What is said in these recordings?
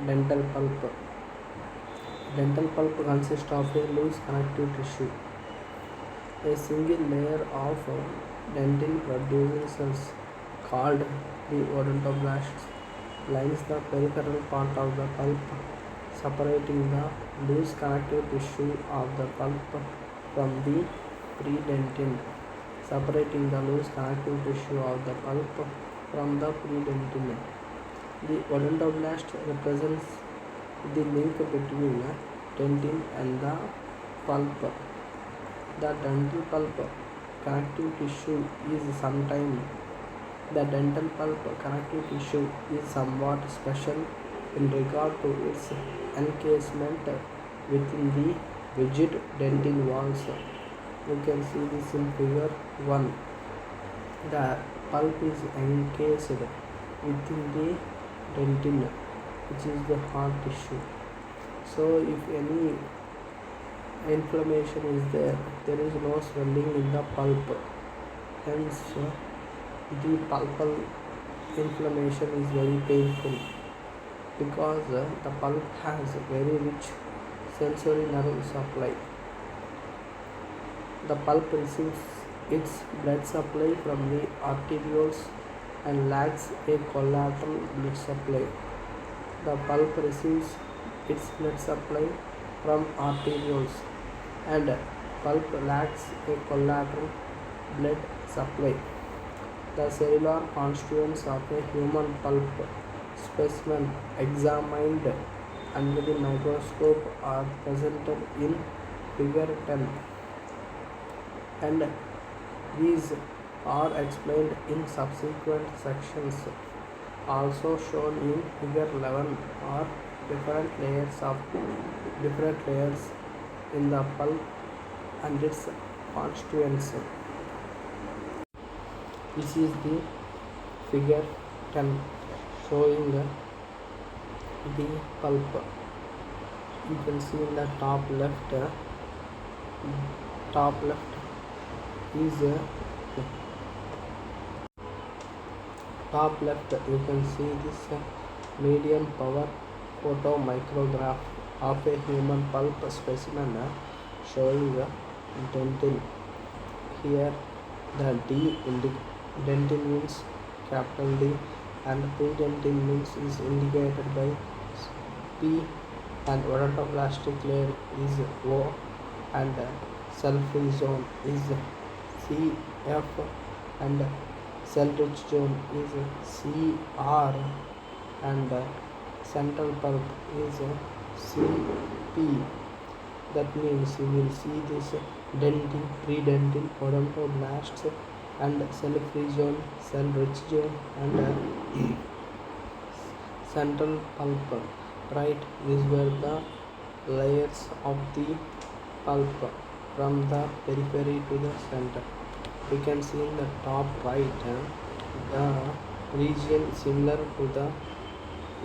Dental pulp. Dental pulp consists of a loose connective tissue. A single layer of dentin producing cells called the odontoblasts lines the peripheral part of the pulp, separating the loose connective tissue of the pulp from the predentin. Separating the loose connective tissue of the pulp from the predentin. The odontoblast represents the link between dentin and the pulp. The dental pulp connective tissue is sometimes the dental pulp connective tissue is somewhat special in regard to its encasement within the rigid dentin walls. You can see this in figure 1. The pulp is encased within the dentin, which is the hard tissue. So if any inflammation is there, there is no swelling in the pulp. Hence, the pulpal inflammation is very painful because the pulp has very rich sensory nerve supply. The pulp receives its blood supply from the arterioles and lacks a collateral blood supply. The pulp receives its blood supply from arterioles and pulp lacks a collateral blood supply. The cellular constituents of a human pulp specimen examined under the microscope are presented in figure 10, and these are explained in subsequent sections. Also shown in figure 11 are different layers in the pulp and its constituents. This is the figure 10 showing the pulp. You can see in the top left is you can see this medium power photomicrograph of a human pulp specimen showing dentin. Here the dentin means capital D and predentin means is indicated by P, and odontoblastic layer is O, and cell-free zone is CF, and cell-rich zone is CR, and central pulp is CP. That means you will see this dentin, predentin, odontoblasts, and cell-free zone, cell-rich zone, and central pulp. Right, these were the layers of the pulp from the periphery to the center. We can see in the top right the region similar to the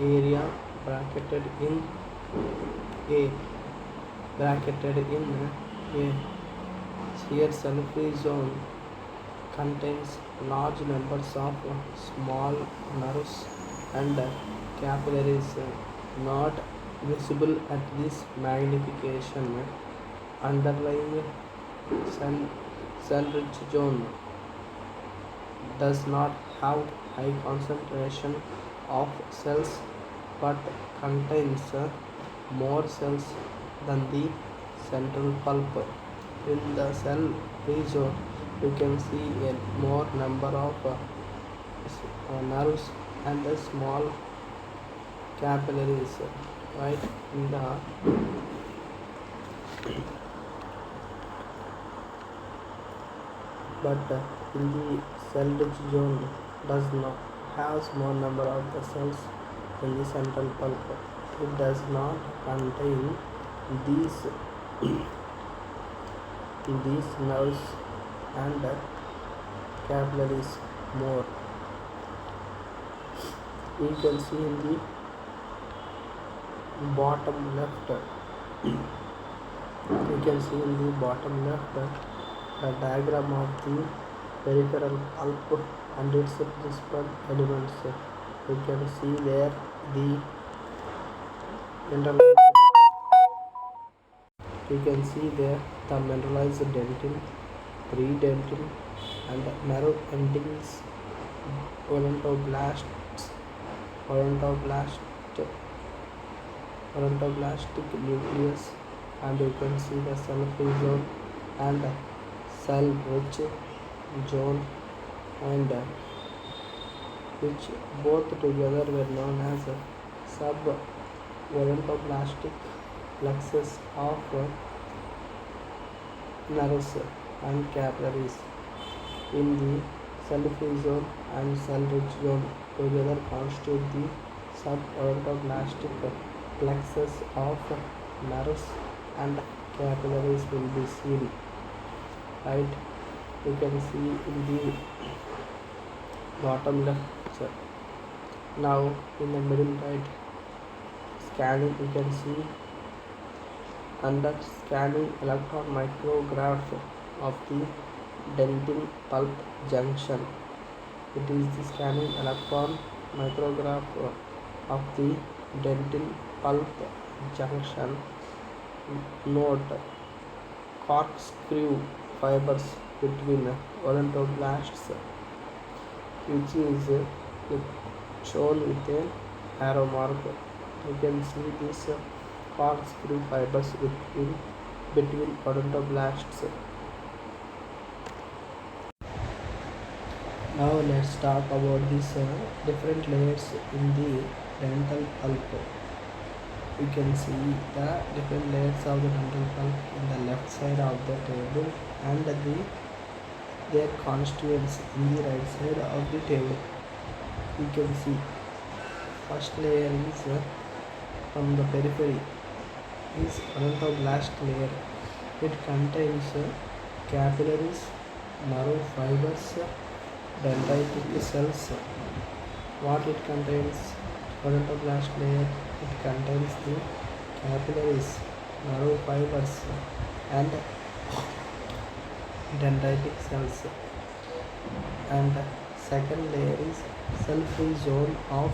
area bracketed in A. Here cell-free zone contains large numbers of small nerves and capillaries not visible at this magnification. Underlying cell-rich zone does not have high concentration of cells but contains more cells than the central pulp. In the cell-free zone, you can see a more number of nerves and small capillaries. Right in the but in the cell-rich zone does not have small number of the cells in the central pulp. It does not contain these nerves and capillaries more. You can see in the bottom left. You can see in the bottom left the diagram of the peripheral pulp and its principal elements. You can see there the dental. You can see there the mineralized dentin, predentin, and nerve endings, odontoblasts, odontoblast, odontoblastic nucleus, and you can see the cell-free zone and cell-rich zone, and which both together were known as sub-odontoblastic plexus of nerves and capillaries. In the cell-free zone and cell-rich zone together constitute the sub-odontoblastic plexus of nerves and capillaries will be seen. Right, you can see in the bottom left picture. Now in the middle right scanning, you can see under scanning electron micrograph of the dentin pulp junction. It is the scanning electron micrograph of the dentin pulp junction. Note corkscrew fibers between odontoblasts, which is shown with an arrow mark. You can see these corkscrew fibers between odontoblasts. Now let's talk about these different layers in the dental pulp. You can see the different layers of the dental pulp in the left side of the table and their constituents in the right side of the table. You can see first layer is from the periphery is odontoblast layer. It contains capillaries, nerve fibers, dendritic cells. What it contains? Odontoblast layer, it contains the capillaries, nerve fibers, and dendritic cells. And second layer is cell-free zone of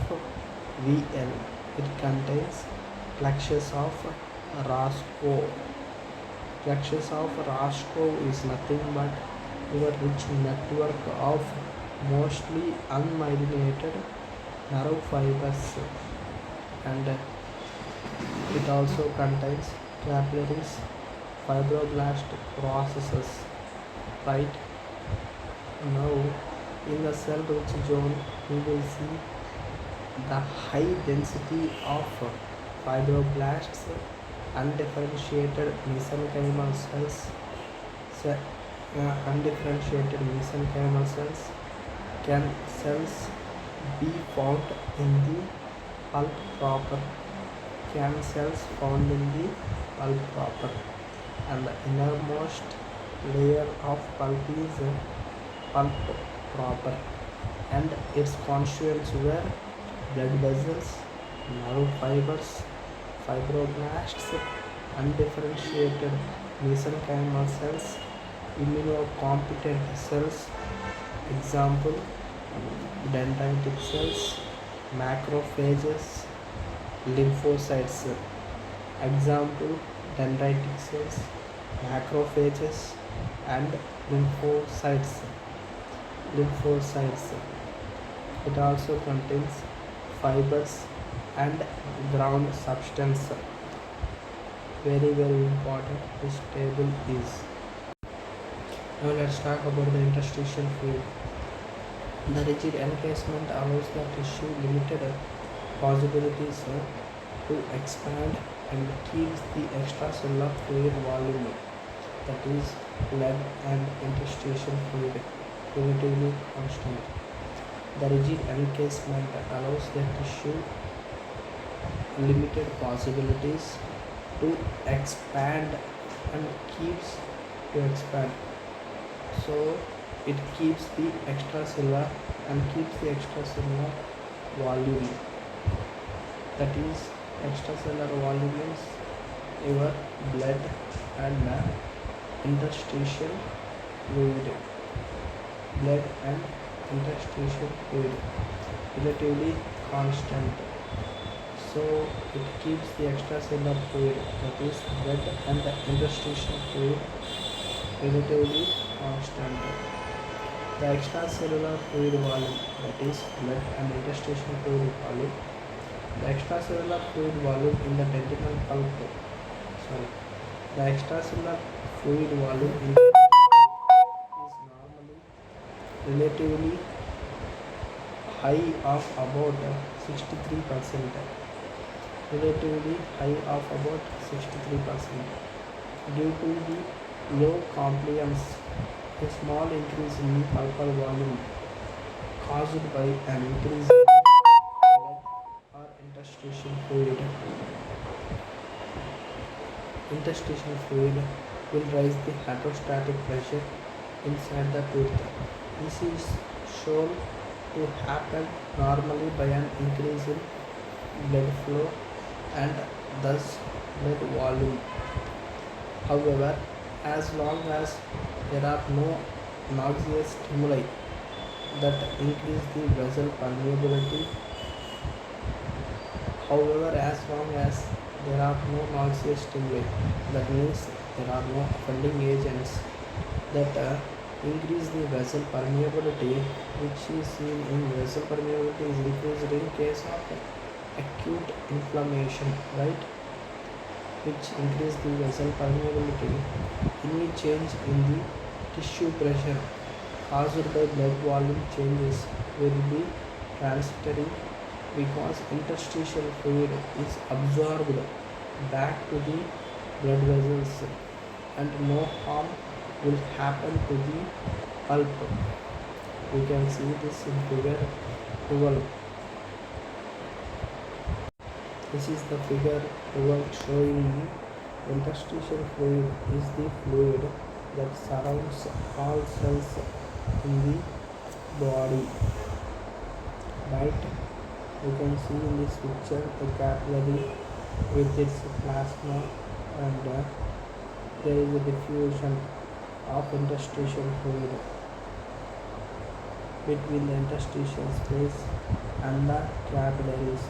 VL. It contains plexus of Roscoe. Plexus of Roscoe is nothing but your rich network of mostly unmyelinated nerve fibers, and it also contains capillaries, fibroblast processes. Right, now in the cell-rich zone you will see the high density of fibroblasts, undifferentiated mesenchymal cells, undifferentiated mesenchymal cells. Can cells be found in the pulp proper? Can cells found in the pulp proper? And the innermost layer of pulp is pulp proper, and its constituents were blood vessels, nerve fibers, fibroblasts, undifferentiated mesenchymal cells, immunocompetent cells. Example: dendritic cells, macrophages, lymphocytes. Example: dendritic cells, macrophages, and lymphocytes. It also contains fibers and ground substance. Very important this table is. Now let's talk about the interstitial fluid. The rigid encasement allows the tissue limited possibilities to expand and keeps the extracellular fluid volume, that is blood and interstitial fluid, relatively constant. The rigid encasement allows the tissue limited possibilities to expand and keeps to expand. So it keeps the extracellular volume. That is, extracellular volume is your blood and interstitial fluid. Blood and interstitial fluid relatively constant. So it keeps the extracellular fluid, that is blood and the interstitial fluid, relatively constant. The extracellular fluid volume, that is blood and interstitial fluid volume. The extracellular fluid volume in the dentinal pulp, sorry, the extracellular fluid volume in the is normally relatively high of about 63%, relatively high of about 63%. Due to the low compliance, a small increase in the pulpal volume caused by an increase in blood or interstitial fluid will raise the hydrostatic pressure inside the tooth. This is shown to happen normally by an increase in blood flow and thus blood volume. However, as long as there are no noxious stimuli that increase the vessel permeability, as long as there are no noxious stimuli, that means there are no offending agents that increase the vessel permeability, which is seen in vessel permeability is increased in case of acute inflammation, right, which increase the vessel permeability. Any change in the tissue pressure caused by blood volume changes will be transitory because interstitial fluid is absorbed back to the blood vessels and no harm will happen to the pulp. We can see this in figure 12. This is the figure 12 showing the interstitial fluid is the fluid that surrounds all cells in the body, right. You can see in this picture the capillary with its plasma, and there is a diffusion of interstitial fluid between the interstitial space and the capillaries.